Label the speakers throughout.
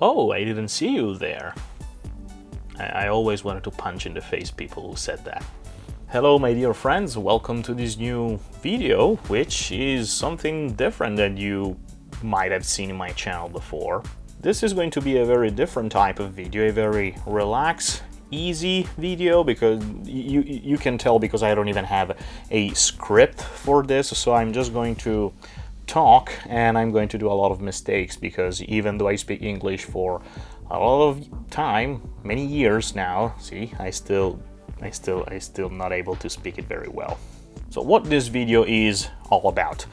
Speaker 1: Oh, I didn't see you there. I always wanted to punch in the face people who said that. Hello my dear friends, welcome to this new video, which is something different than you might have seen in my channel before. This is going to be a very different type of video, a very relaxed, easy video, because you can tell because I don't even have a script for this, so I'm just going to talk and I'm going to do a lot of mistakes, because even though I speak English for a lot of time, many years now, see, I still not able to speak it very well. So what this video is all about?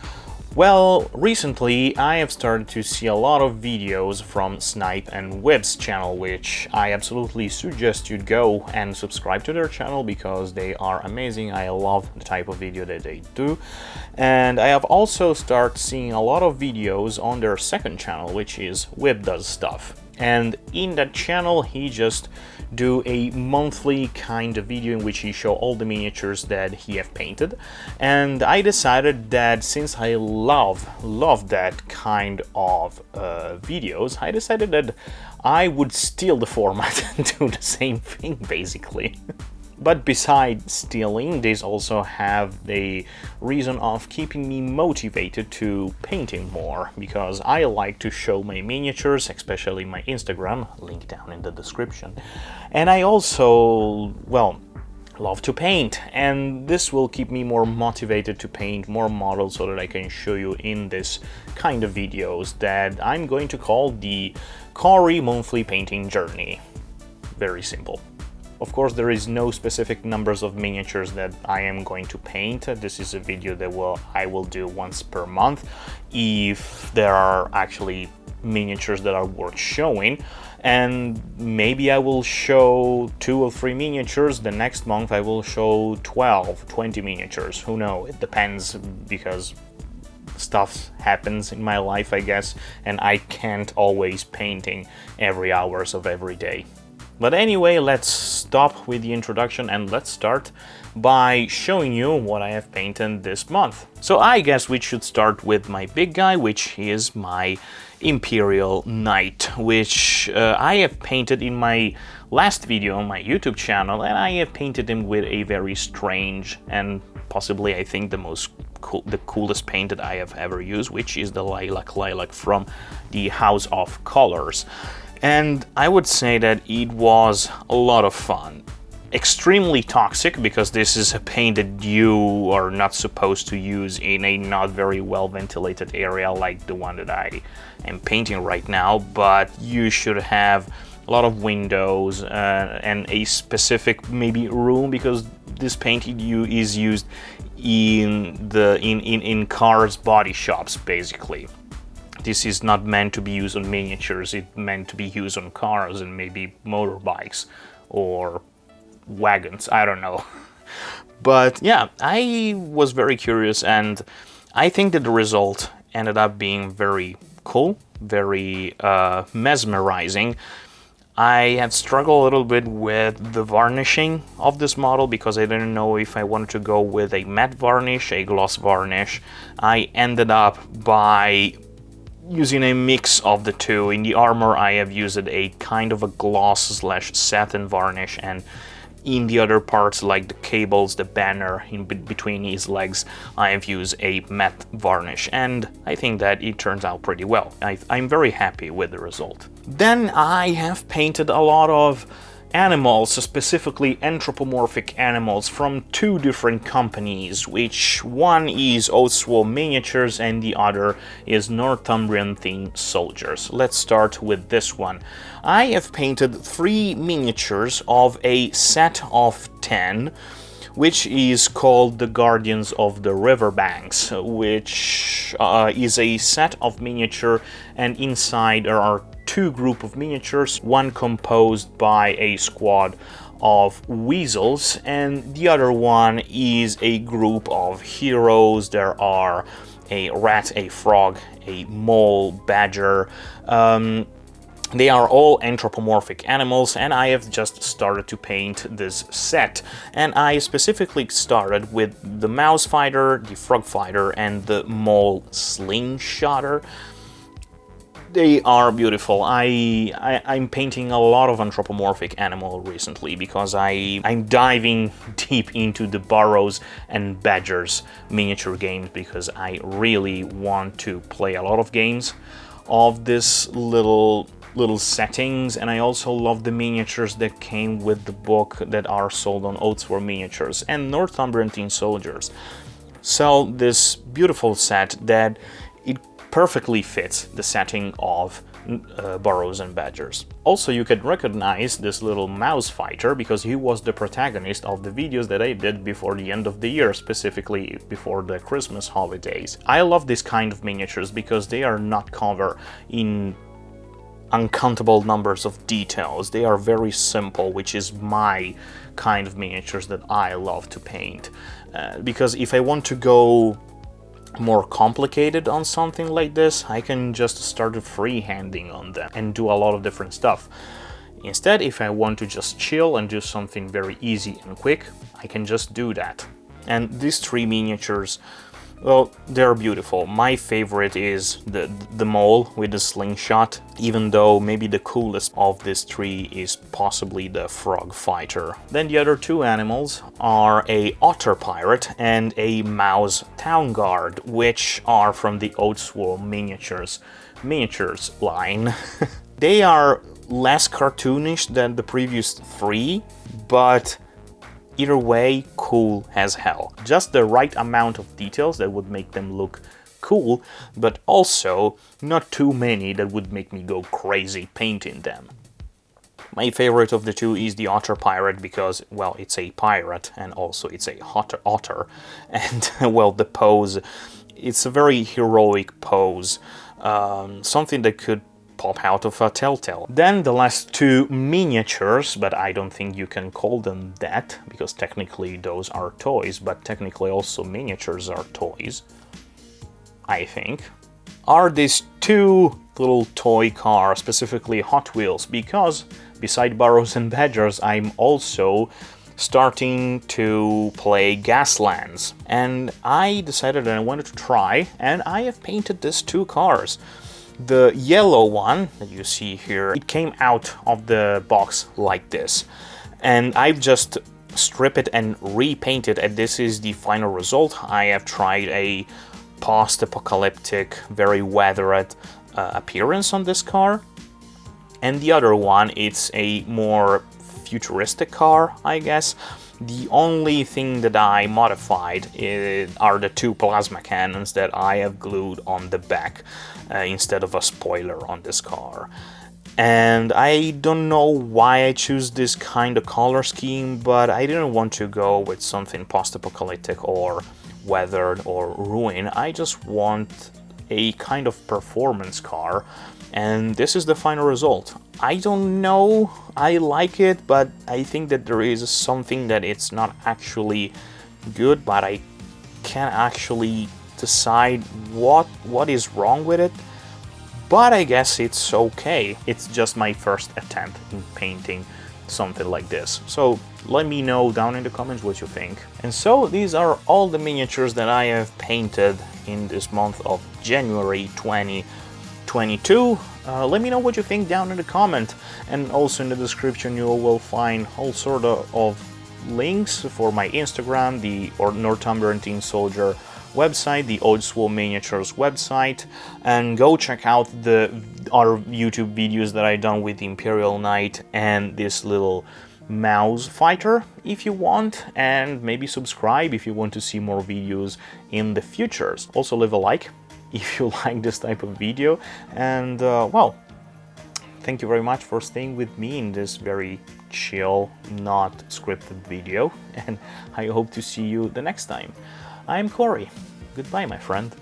Speaker 1: Well, recently I have started to see a lot of videos from Snipe and Wib's channel, which I absolutely suggest you go and subscribe to their channel because they are amazing. I love the type of video that they do. And I have also started seeing a lot of videos on their second channel, which is Wib Does Stuff. And in that channel he just do a monthly kind of video in which he show all the miniatures that he have painted, and I decided that since I love that kind of videos, I decided that I would steal the format and do the same thing basically. But besides stealing, these also have the reason of keeping me motivated to painting more, because I like to show my miniatures, especially my Instagram, link down in the description. And I also, well, love to paint, and this will keep me more motivated to paint more models so that I can show you in this kind of videos that I'm going to call the Cory Monthly Painting Journey. Very simple. Of course, there is no specific numbers of miniatures that I am going to paint. This is a video that I will do once per month if there are actually miniatures that are worth showing. And maybe I will show 2 or 3 miniatures. The next month I will show 12, 20 miniatures. Who knows? It depends, because stuff happens in my life, I guess, and I can't always painting every hours of every day. But anyway, let's stop with the introduction and let's start by showing you what I have painted this month. So I guess we should start with my big guy, which is my Imperial Knight, which I have painted in my last video on my YouTube channel, and I have painted him with a very strange and possibly, I think, the coolest paint that I have ever used, which is the Lilac from the House of Colors. And I would say that it was a lot of fun. Extremely toxic, because this is a paint that you are not supposed to use in a not very well ventilated area like the one that I am painting right now, but you should have a lot of windows and a specific maybe room, because this paint is used in cars body shops basically. This is not meant to be used on miniatures, it's meant to be used on cars and maybe motorbikes or wagons, I don't know. But yeah, I was very curious, and I think that the result ended up being very cool, very mesmerizing. I had struggled a little bit with the varnishing of this model because I didn't know if I wanted to go with a matte varnish, a gloss varnish. I ended up by using a mix of the two. In the armor I have used a kind of a gloss/satin varnish, and in the other parts like the cables, the banner in between his legs, I have used a matte varnish, and I think that it turns out pretty well. I'm very happy with the result. Then I have painted a lot of animals, specifically anthropomorphic animals from 2 different companies, which one is Oswald Miniatures and the other is Northumbrian Themed Soldiers. Let's start with this one. I have painted 3 miniatures of a set of 10, which is called the Guardians of the Riverbanks, which is a set of miniature, and inside there are 2 groups of miniatures, one composed by a squad of weasels and the other one is a group of heroes. There are a rat, a frog, a mole, badger, They are all anthropomorphic animals, and I have just started to paint this set. And I specifically started with the mouse fighter, the frog fighter, and the mole slingshotter. They are beautiful. I'm painting a lot of anthropomorphic animal recently because I'm diving deep into the burrows and badgers miniature games because I really want to play a lot of games of this little settings, and I also love the miniatures that came with the book that are sold on Oats War Miniatures, and Northumbrian Tin Soldiers sell this beautiful set that it perfectly fits the setting of burrows and badgers. Also, you can recognize this little mouse fighter because he was the protagonist of the videos that I did before the end of the year, specifically before the Christmas holidays. I love this kind of miniatures because they are not covered in uncountable numbers of details. They are very simple, which is my kind of miniatures that I love to paint. Because if I want to go more complicated on something like this, I can just start freehanding on them and do a lot of different stuff. Instead, if I want to just chill and do something very easy and quick, I can just do that. And these three miniatures, well, they're beautiful. My favorite is the mole with the slingshot, even though maybe the coolest of these three is possibly the frog fighter. Then the other two animals are a otter pirate and a mouse town guard, which are from the Oats War Miniatures line. They are less cartoonish than the previous three, but either way, cool as hell. Just the right amount of details that would make them look cool, but also not too many that would make me go crazy painting them. My favorite of the two is the otter pirate because, well, it's a pirate and also it's a otter. And, well, the pose, it's a very heroic pose. Something that could pop out of a Telltale. Then the last two miniatures, but I don't think you can call them that, because technically those are toys, but technically also miniatures are toys, I think, are these two little toy cars, specifically Hot Wheels, because beside Burrows and Badgers, I'm also starting to play Gaslands, and I decided that I wanted to try, and I have painted these two cars. The yellow one that you see here, it came out of the box like this, and I've just stripped it and repainted, and this is the final result. I have tried a post-apocalyptic, very weathered appearance on this car, and the other one, it's a more futuristic car, I guess. The only thing that I modified are the two plasma cannons that I have glued on the back instead of a spoiler on this car. And I don't know why I choose this kind of color scheme, but I didn't want to go with something post-apocalyptic or weathered or ruined. I just want a kind of performance car, and this is the final result. I don't know, I like it, but I think that there is something that it's not actually good, but I can't actually decide what is wrong with it. But I guess it's okay. It's just my first attempt in painting something like this. So let me know down in the comments what you think. And so these are all the miniatures that I have painted in this month of January 2022. Let me know what you think down in the comment, and also in the description you will find all sort of links for my Instagram, the Northumbrian Tin Soldier website, the Oats War Miniatures website, and go check out the other YouTube videos that I done with the Imperial Knight and this little mouse fighter if you want, and maybe subscribe if you want to see more videos in the future. Also leave a like if you like this type of video, and well, thank you very much for staying with me in this very chill, not scripted video, and I hope to see you the next time. I'm Corey. Goodbye, my friend.